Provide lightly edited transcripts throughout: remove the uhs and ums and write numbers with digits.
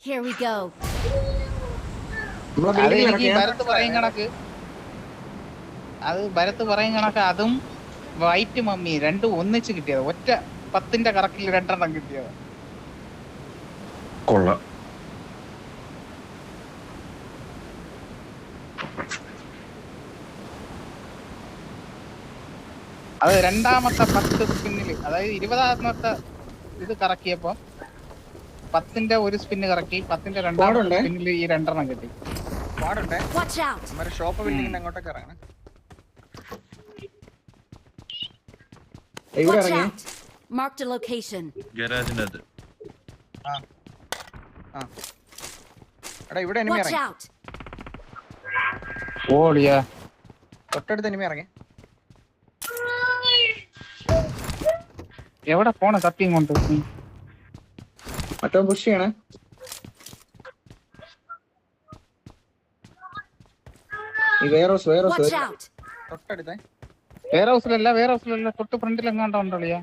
Here we go. അത് എനിക്ക് ഭരത്ത് പറയും കണക്ക് അതും വൈറ്റ് മമ്മി രണ്ടും ഒന്നിച്ച് കിട്ടിയത്. ഒറ്റ 10ന്റെ കറക്കിൽ 2 കിട്ടിയത്. കൊള്ളാം. അത് രണ്ടാമത്തെ 10 സ്പിന്നില്, അതായത് 20ാമത്തെ ഇത് കറക്കിയപ്പോ 10ന്റെ ഒരു സ്പിന്ന് കറക്കി, 10ന്റെ രണ്ടാമത്തെ സ്പിന്നില് ഈ 2 കിട്ടി. ഷോപ്പ് ബിൽഡിങ്ങിന്റെ അങ്ങോട്ടൊക്കെ ഇറങ്ങണം. Marked a location. ഗരാജിന്റെ അത്. എടാ ഇവിടെ എനിമി ഇറങ്ങി. ഓടിയാ തൊട്ടടുത്ത് എനിമി ഇറങ്ങി. എവിടെ പോണ കത്തിയും കൊണ്ട്? മറ്റോ പുഷ് ചെയ്യണേ. തൊട്ടടുത്തേ വേറെ ഹൗസിലല്ല തൊട്ട് ഫ്രണ്ടിൽ എങ്ങാണ്ടോ ഉണ്ടോളിയാ.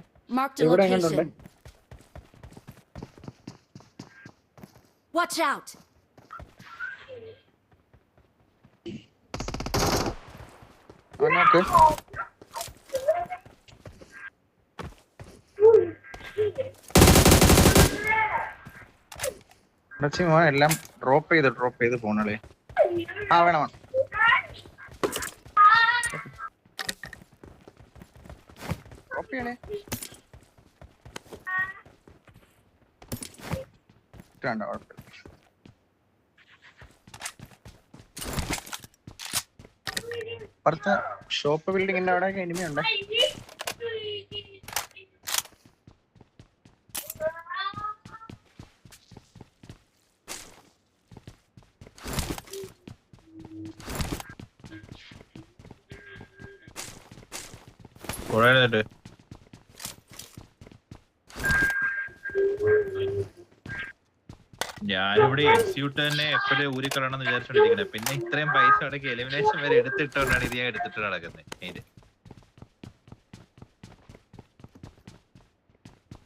ഇവിടെ എങ്ങാണ്ടുണ്ട്. Watch out. നോക്ക്. എല്ലാം ഡ്രോപ്പ് ചെയ്ത് പോണല്ലേ. വേണം. ഡ്രോപ്പ് ചെയ്യണേ. വേണ്ട കുഴപ്പമില്ല. അപ്പുറത്തെ ഷോപ്പ് ബിൽഡിങ്ങിന്റെ അവിടെ എനിമി ഉണ്ട്. ഞാനിവിടെ എക്സിക്യൂട്ട് തന്നെ എപ്പോഴും ഊരിക്കളണമെന്ന് വിചാരിച്ചോണ്ടിരിക്കണേ. പിന്നെ ഇത്രയും പൈസ അടക്കി എലിമിനേഷൻ വരെ എടുത്തിട്ടോണ്ടാണ് ഇത് ഞാൻ എടുത്തിട്ട് നടക്കുന്നത്.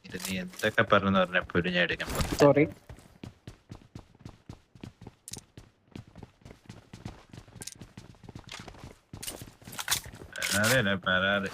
ഇത് നീ എന്തൊക്കെ പറഞ്ഞു പറഞ്ഞപ്പോഴും ഞാൻ എടുക്കാൻ സോറി. പരാതി.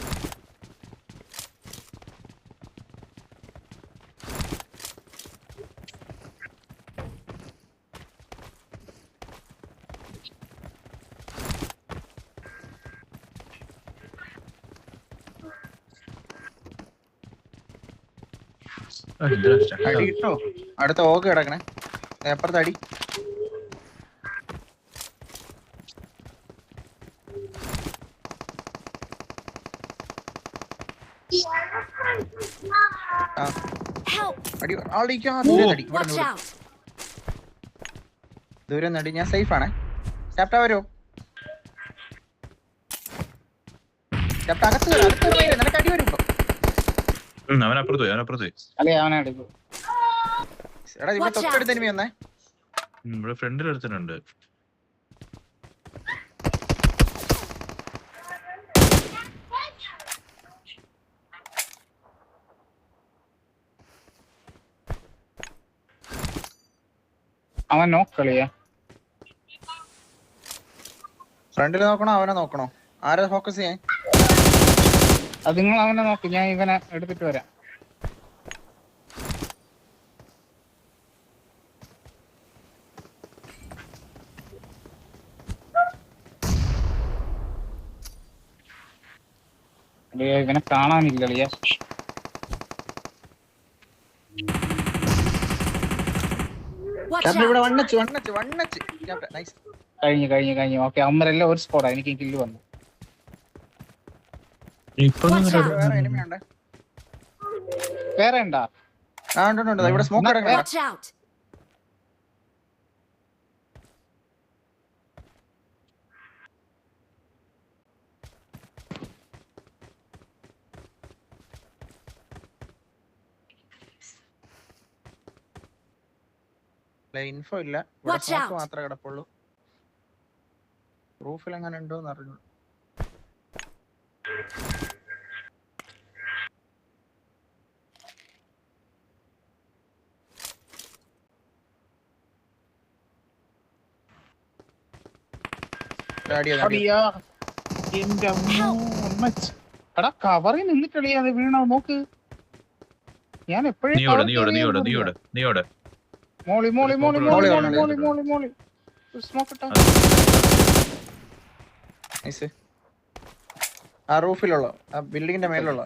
അടി കിട്ടോ? അടുത്ത ഓക്ക് കിടക്കണേ. അപ്പുറത്ത് അടി. ദൂരം നടി. ഞാൻ സേഫ് ആണ്. ക്യാപ്റ്റൻ വരോ? ക്യാപ്റ്റൻ അകത്ത് നിനക്ക് അടി വരും. അവനപ്പുറത്ത് പോയി. എടാ ഇവിടെ തൊട്ടടുത്ത് എനിമി വന്നേ. ഇവിടെ ഫ്രണ്ടിൽ എടുത്തിട്ടുണ്ട്. അവൻ നോക്കളിയാ. ഫ്രണ്ടിൽ നോക്കണോ അവനെ നോക്കണോ? ആരെ ഫോക്കസ് ചെയ്യാൻ? അത് നിങ്ങൾ അവനെ നോക്ക്, ഞാൻ ഇവനെ എടുത്തിട്ട് വരാം. ഇവനെ കാണാനില്ല. ഇവിടെ വണ്ണച്ച്. കഴിഞ്ഞു. ഓക്കെ, അമ്മരെല്ലാം ഒരു സ്കോഡാ. എനിക്ക് കില്ല് വന്നു. വേറെ ഉണ്ടാ? ഇവിടെ സ്മോക്ക് കിടക്കണ്ട. ഇൻഫോ ഇല്ല. ഇവിടെ സ്മോക്ക് മാത്രമേ കിടപ്പുള്ളൂ. റൂഫിൽ എങ്ങനെ ഉണ്ടോന്ന് അറിഞ്ഞു. അടിയാ. എന്റെ അമ്മോ, ഒന്നച്ച്. എടാ കവറിൽ നിന്നിട്ടടിയാതെ വീണ നോക്ക്. ഞാൻ എപ്പോഴും നീയോട് മോളി സ്മോക്ക് ഇട്ടോ. ആ റൂഫിലുള്ള ആ ബിൽഡിങ്ങിന്റെ മേലുള്ള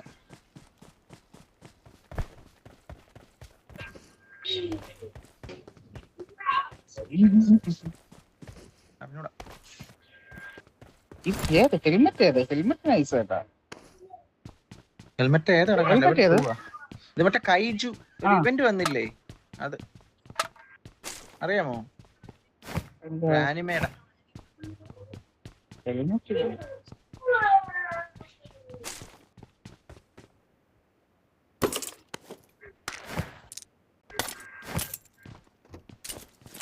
ഏത് ഹെൽമെറ്റ് ഏത്? ഹെൽമെറ്റ് നൈസ് കേട്ടാ. ഹെൽമെറ്റ് ഏത് ഹെൽമെറ്റ് ഏത്? ഇത് മറ്റേ കൈജു ഇവന്റ് വന്നില്ലേ അത് അറിയാമോ? ആനിമേടെ ഹെൽമെറ്റ്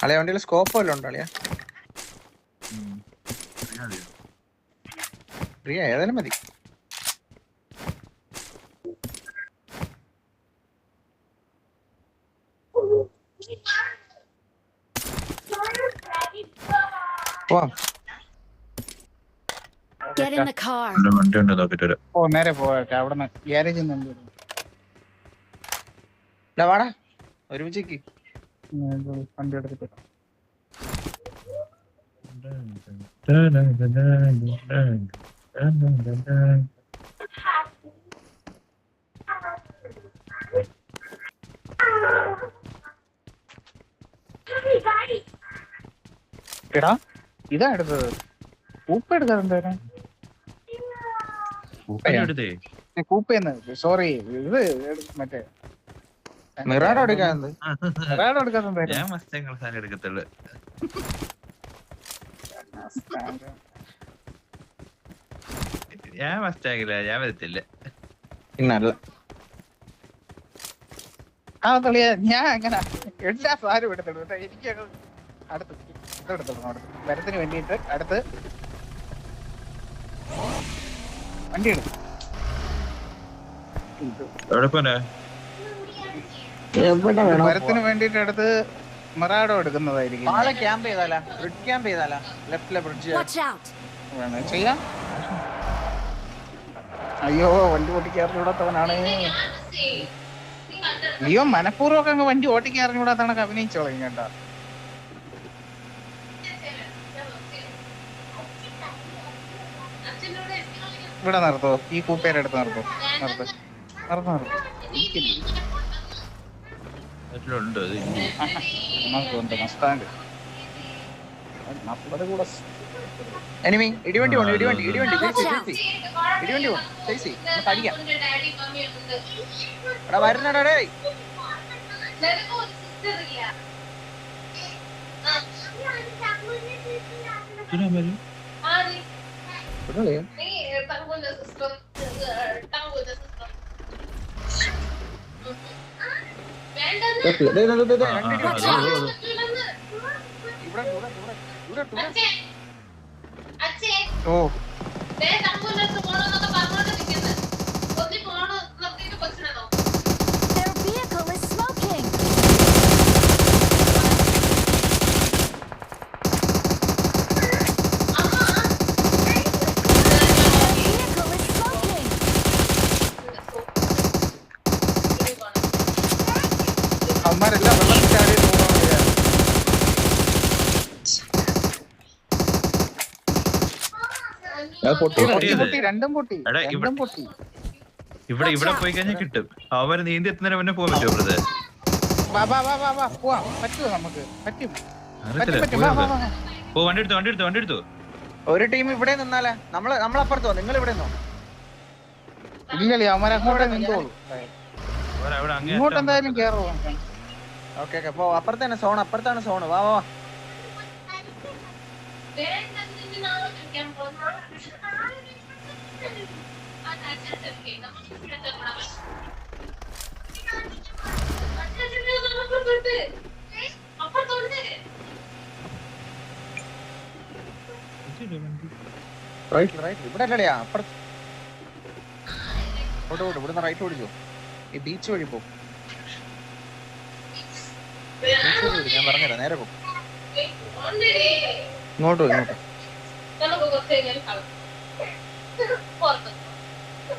അളിയ വണ്ടിയിൽ സ്കോപ്പ് വല്ലതും ഉണ്ടോ അളിയ? പ്രിയ ഏതായാലും മതി. പോവാം. Get in the car. വണ്ടി ഉണ്ട് നോക്കിട്ട് വരാം. ഓ നേരെ പോകട്ടെ. അവിടെ നിന്ന് ഗ്യാരേജിൽ നിന്ന് വാടാ ഒരുമിച്ചേക്ക് വണ്ടി എടുത്തിട്ട് എടാ ഇതാ എടുത്തത്. കൂപ്പ എടുക്കാതെ എന്തായാലും കൂപ്പന്ന്. സോറി ഇത് മറ്റേ മിറാഡോ എടുക്കാറുണ്ട്. ഞാൻ മസ്താങ്ങൾ സാധനം എടുക്കത്തുള്ളു. ഞാൻ മസ്താങ്ങില്ല, ഞാൻ വരത്തില്ല. പിന്നല്ല ആ കളിയ ഞാൻ അങ്ങനെ എല്ലാ സാധനവും എടുത്തിടും. എനിക്ക് അടുത്ത് ഇതെടുത്തോളൂ. അടുത്ത് വരത്തിന് വേണ്ടിയിട്ട് അടുത്ത് വണ്ടി എടുക്കും. വരത്തിന് വേണ്ടിട്ട് അടുത്ത് മൊറാഡോ എടുക്കുന്നതായിരിക്കും. ആളെ ക്യാമ്പ് ചെയ്താലാ? ബ്രിഡ്ജ് ക്യാമ്പ് ചെയ്താലാ? ലെഫ്റ്റിലെ ബ്രിഡ്ജ് Watch out. വേണേ ചെയ്യാം. അയ്യോ വണ്ടി ഓട്ടിക്കാറിഞ്ഞൂടാത്തവനാണ് ലിയോ. മനഃപൂർവ്വം അങ്ങ് വണ്ടി ഓട്ടിക്കാറിഞ്ഞൂടാത്തവണക്ക് അഭിനയിച്ചോളാം കേട്ടാ. ഇവിടെ നിർത്തോ, ഈ കൂപ്പേരെടുത്ത് നിർത്തോ. നിർത്ത് നിർത്ത് നിർത്ത്. മസ്താങ്ക് എനിമി ഇടിവണ്ടി പോണു. ഇടിവണ്ടി ഇടിവണ്ടി ഇടിവണ്ടി പോണു. ചേച്ചി അടിക്കാം. എടാ വരുന്നടാ ഡേ. ഓ Their vehicle is smoking. Vehicle is smoking. അവന്മാരെല്ലാം വെള്ളത്തിൽ ചാടി രണ്ടും പൊട്ടി. ഇവിടെ പോയി കഴിഞ്ഞാൽ കിട്ടും. അവര് നീന്തി എത്തുന്നതിന് മുന്നേ പോകാൻ പറ്റുമോ ബ്രദർ? പോവാം. പറ്റുമോ? നമുക്ക് പറ്റും. വണ്ടി എടുത്തു. ഒരു ടീം ഇവിടെ നിന്നാലേ നമ്മളപ്പുറത്തോ? നിങ്ങൾ ഇവിടെ നിന്നോ? ഇല്ലല്ലേ അവന്മാരെ അങ്ങോട്ടേ നിന്നോളൂ. ഇങ്ങോട്ട് എന്തായാലും കേറുവാ. ഓക്കെ അപ്പൊ അപ്പുറത്താണ് സോൺ. അപ്പുറത്താണ് സോൺ. വാ വാ. ഇവിടെ അല്ലടിയാ അപ്പുറത്ത്. ഇവിടുന്ന് റൈറ്റ് ഓടിച്ചോ. ഈ ബീച്ച് വഴി പോ. ഞാൻ പറഞ്ഞുതരാം. നേരെ പോ. ഇങ്ങോട്ട്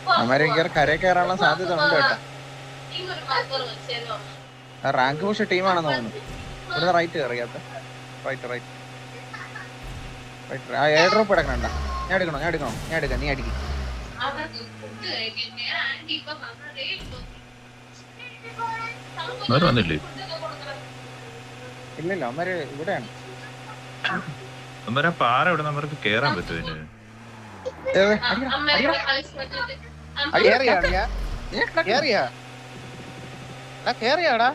അവന്മാര് ഭയങ്കര കരയെ കയറാനുള്ള സാധ്യത ഉണ്ട് കേട്ടോ. റാങ്ക് പുഷ് ടീമാണെന്ന് തോന്നുന്നു. ഇവിടെ റൈറ്റ് കയറിയാത്ത റൈറ്റ് ആ എയർ ഡ്രോപ്പ് എടുക്കണ്ട. ഞാൻ എടുക്കണോ ഞാൻ എടുക്കാം, നീ അടിക്കും. വന്നില്ലേ? ഇല്ലല്ലോ അവന്മാര് ഇവിടെയാണ്. അന്നേരം പാറ ഇവിടെ നമുക്ക് കേറാൻ പറ്റും ഇതിന്. കേറിയാടാ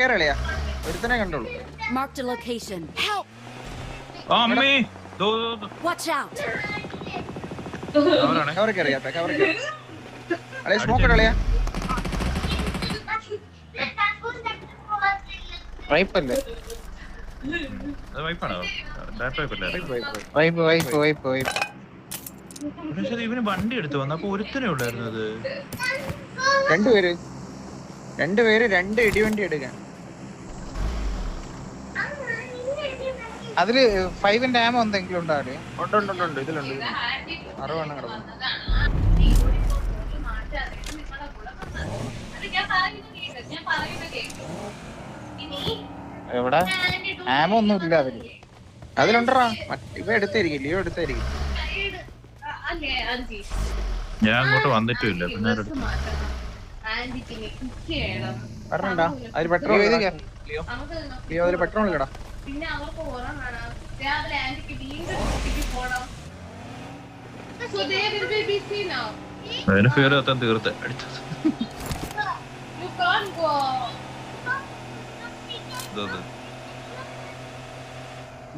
കേറിയാ ഒരുത്തനെ കണ്ടോളൂ. Marked a location. Help! ആ അമ്മേ, ദോ. Watch out! അവരാണ്. കവർ കയറിയാത്ത അളേ സ്മോക്ക് ഇടളിയാ. വൈപ്പല്ലേ അത് വൈപ്പാണോ? ഡാറ്റ വൈപ്പല്ലേ? വൈപ്പ് പക്ഷേ ഇവന് വണ്ടി എടുത്തു വന്നപ്പോ ഒരുത്തനെ ഉള്ളായിരുന്നത്. രണ്ടുപേര് രണ്ട് ഇടിവണ്ടി എടുക്കാൻ. അതില് 5ന്റെ ആമോ എന്തെങ്കിലും ഉണ്ടാവില്ലേ? ഉണ്ട് ഇതിലുണ്ട് 6 എണ്ണം കിടക്കുന്നു. എവിടെ ആമോ ഒന്നും ഇല്ല അതില്. അതിലുണ്ടറാ ഇവ എടുത്തായിരിക്കും, ലിയോ എടുത്തായിരിക്കും. ഞാൻ അങ്ങോട്ട് വന്നിട്ടുമില്ല. പിന്നെ പറഞ്ഞണ്ടാ അതിൽ പെട്രോൾ ലിയോ അതിൽ പെട്രോൾ ഇല്ലടാ. പിന്നെ അവർക്ക് ഓർമ്മ രാവിലെ ആന്റിക്ക് വീണ്ടും ഡ്യൂട്ടിക്ക് പോണം. So they will be busy now. അതിന് ഫിയർ എത്താൻ തീർത്ത് അടിച്ചത്. You can't go.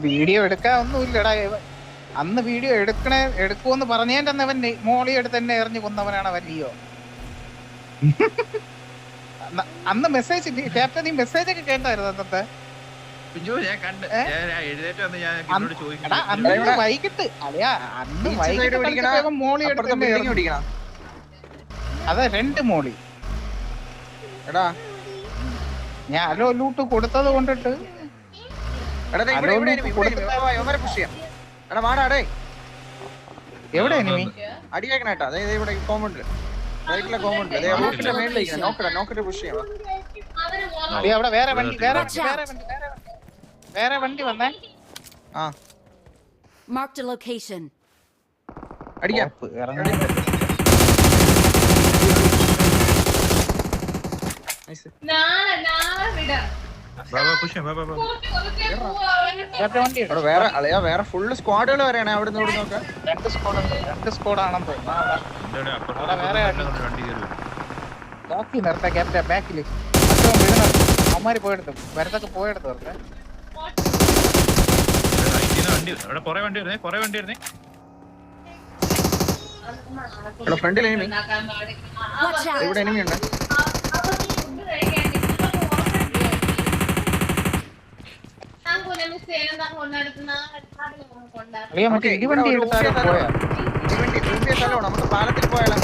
വീഡിയോ എടുക്കാൻ ഒന്നുമില്ലടാ. അന്ന് വീഡിയോ എടുക്കുമെന്ന് പറഞ്ഞേന്റെ അവൻ മോളി എടുത്ത് തന്നെ എറിഞ്ഞു കൊന്നവനാണ് വലിയോ. അന്ന് മെസ്സേജ് ക്യാപ്റ്റൻ നീ മെസ്സേജ് ഒക്കെ കേട്ടായിരുന്നു അന്നത്തെ. ഞാൻ കണ്ട് എഴുന്നേറ്റ് വന്ന് ഞാൻ എന്നോട് ചോദിക്കും. അന്ന് വൈകിട്ട് അല്ലയാ അന്ന് വൈകിട്ട് മോളി എടുത്ത് തന്നെ എറിഞ്ഞു. അതെ 2 മോളി എടാ ഞാൻ അലോ ലൂട്ട് കൊടുത്തത് കൊണ്ടിട്ട് എവിടെ എനിമി അടിയേക്കണേട്ടാ. അതായത് ഇവിടെ കോമ്പൗണ്ടില് റൈറ്റിലെ കോമ്പൗണ്ടില് റൂഫിന്റെ മേളിലേക്ക് നോക്കട്ടെ പുഷ് ചെയ്യാം. അവിടെ വേറെ വണ്ടി വന്നേ. ആ Marked a location. അടിക്കാം. നാളെ വിടാം. വേറെ ഫുള്ള് സ്ക്വാഡുകൾ വരെയാണ് അവിടെ നിന്ന് നോക്കാം. 2 സ്ക്വാഡാണെന്ന് തോന്നുന്നു. നോക്കി നിർത്താം ക്യാപ്റ്റൻ ബാക്കില് അമ്മമാര് പോയെടുത്തു വരത്തൊക്കെ പോയെടുത്തു നിർത്തേ. ഫ്രണ്ടിൽ എനിമി, ഇവിടെ എനിമി ഉണ്ട്. ഇടിവണ്ടി എടുത്താലോ പോയാ നമുക്ക് പാലത്തിൽ പോയാലോ?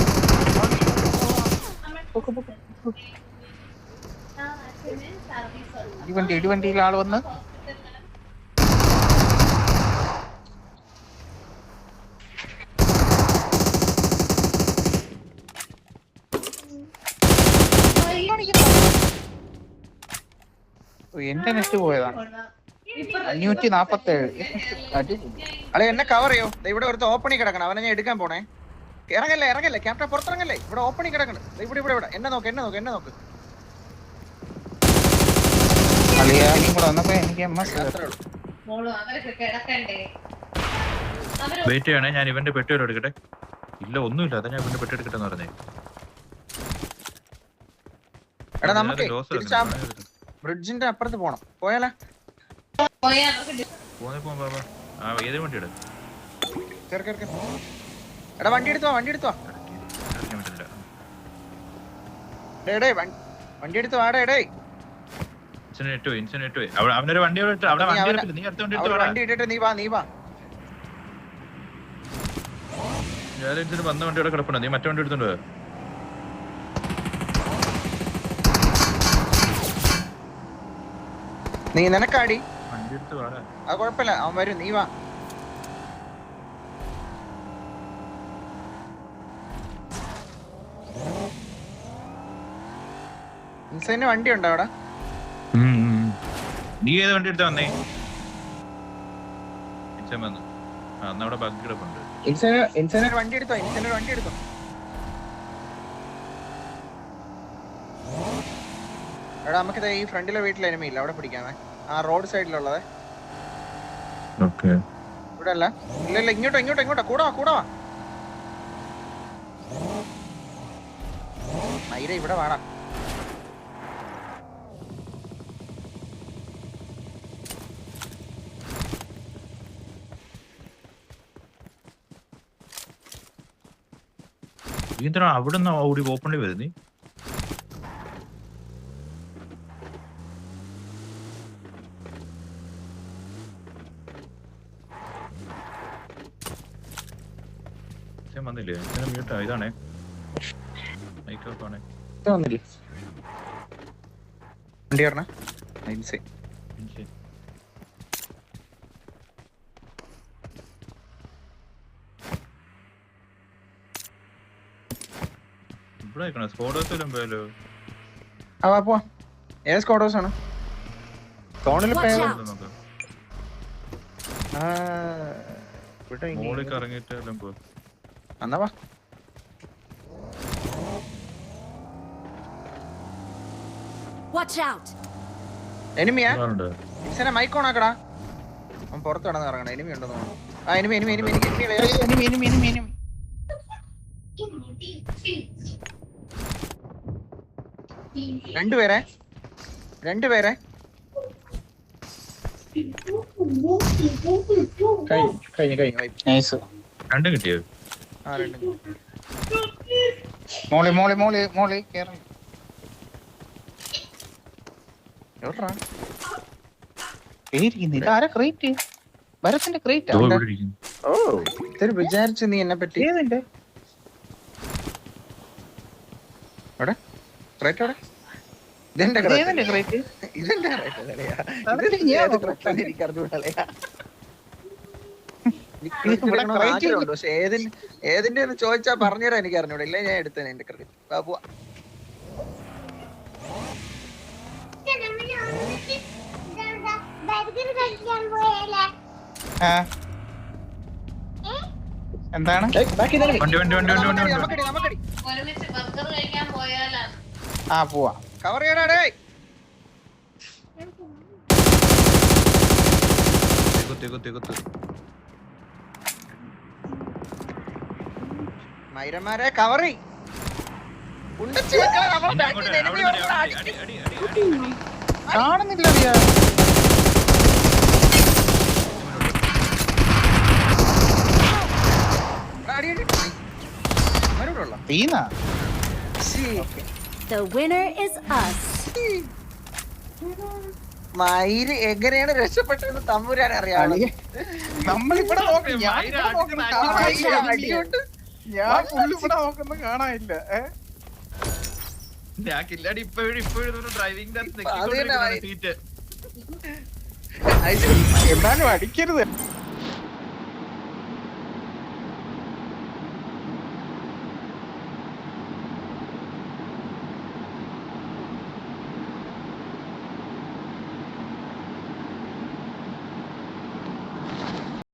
ഇടിവണ്ടിയിൽ ആള് വന്ന് എന്റെ നെറ്റ് പോയതാണ്. 547. അല്ലെ എന്നെ കവർ ചെയ്യോ? ഇവിടെ ഒരു ഓപ്പണിങ് കിടക്കണം, അവനെ ഞാൻ എടുക്കാൻ പോണേ. ഇറങ്ങല്ലേ ക്യാപ്റ്റൻ, പുറത്തിറങ്ങല്ലേ. ഇവിടെ ഓപ്പണിങ് കിടക്കണം. ഇവിടെ എന്നെ നോക്ക്. വെയിറ്റ് ചെയ്യണേ, ഞാൻ ഇവന്റെ പെട്ടി എടുക്കട്ടെ. ഇല്ല ഒന്നുമില്ല, അതാ ഞാൻ ഇവന്റെ പെട്ടി എടുക്കട്ടെ എന്ന് പറഞ്ഞേ. എടാ നമുക്ക് ബ്രിഡ്ജിന്റെ അപ്പുറത്ത് പോണം. പോയാലോ? ഏത് വണ്ടി എടു? എടാ വണ്ടി എടുത്തോ. വണ്ടി എടുത്തു വാടേ. അവനൊരു വണ്ടി വണ്ടി ഇട്ടിട്ട് നീ വാ. ഞാൻ വന്ന വണ്ടിയോടെ കിടപ്പുണ്ടോ? നീ മറ്റേ വണ്ടി എടുത്തോണ്ട് പോയോ? നീ നിനക്കാടി വണ്ടി എടുത്ത് വാടാ. അത് കുഴപ്പമില്ല, അവൻ വരും, നീ വാ. ഇൻസൈന് വണ്ടി ഉണ്ടോ അവിടെ? നീ ഏത് വണ്ടി എടുത്താ വന്നേ? ഇച്ചൻ വന്നു. ആ, അന്ന് അവിടെ ബഗ് കിടപ്പുണ്ട്. ഇൻസൈന് വണ്ടി എടുത്തോ, ഇൻസൈന് വണ്ടി എടുത്തോ. എടാ നമുക്ക് ഈ ഫ്രണ്ടിലെ വീട്ടിലെ എനിമി ഇല്ല, അവിടെ പിടിക്കാമേ. ആ റോഡ് സൈഡിലുള്ളത്. ഇവിടെ അല്ല, ഇല്ല ഇങ്ങോട്ടോ കൂടെ വാ. മൈര ഇവിടെ വാടാ. എന്താ അവിടെ നിന്ന് ഓടി ഓപ്പണിൽ വരുന്നേ? വന്നില്ലേ? മ്യൂട്ടാ, ഇതാണേ മൈക്കോണേ. വണ്ടി പറഞ്ഞ ഇവിടെ സ്കോഡോസിലും പോയാലോ? പോവാ. ഏത് സ്കോഡോസ് ആണ്? ഫോണിൽ Watch out. മോളിൽ കറങ്ങിയിട്ട് എല്ലാം പോ. എന്നാ വാ. Watch out. എനിമിയാ? ഇൻസൈനെ മൈക്ക് ഓൺ ആക്കടാ. അവൻ പുറത്ത് കിടന്ന് ഇറങ്ങണം. എനിമി ഉണ്ടെന്ന് തോന്നുന്നു. ആ എനിമി. രണ്ടുപേരെ കഴിഞ്ഞു. നൈസ്. രണ്ടും കിട്ടിയോ? ആ രണ്ടും. മോളി കേറി. എവിടെടാ? പേരിക്കുന്നില്ല. ആരാ ക്രേറ്റ്? ഭരത്തിന്റെ ക്രേറ്റ്. ദോ ഇവിടെ ഇരിക്കുന്നു. ഓ ഇത്തിരി വിചാരിച്ചു നീ എന്നെ പറ്റി. ഏതിന്റെ അവിടെ ക്രേറ്റ് അവിടെ. ഇതെന്റെ ഏതിന്റെ ക്രേറ്റ്? ഇതെന്റെ ക്രേറ്റ് അല്ലയാ. അതൊക്കെ ഇത് ഞാൻ ഏത് ക്രേറ്റാന്ന് എനിക്ക് അറിഞ്ഞൂടല്ലയാ. പക്ഷെ ഏതിന്റെ എന്ന് ചോദിച്ചാ പറഞ്ഞുതരാൻ എനിക്ക് അറിഞ്ഞൂടെ. ഇല്ല ഞാൻ എടുത്തേനെ എന്റെ ക്രെഡിറ്റ്. ബാബുവാ എന്താണ്? വണ്ടി നമുക്കടി ഒരുമിച്ച് ബർഗർ കഴിക്കാൻ പോയാലാ? ആ പോവാ. കവർ ചെയ്യണേ. കുത്തി. മൈരന്മാരെ കവറി ഉണ്ടച്ചു കാണുന്നില്ല. The winner is us. മയില് എങ്ങനെയാണ് രക്ഷപ്പെട്ടതെന്ന് തമ്പുരാൻ അറിയാം. നമ്മളിവിടെ നോക്കി. ഞാൻ അടിയുണ്ട്. ഞാൻ ഇവിടെ നോക്കുന്ന കാണാനില്ല. ഡ്രൈവിംഗ് എന്നാലും അടിക്കരുത്.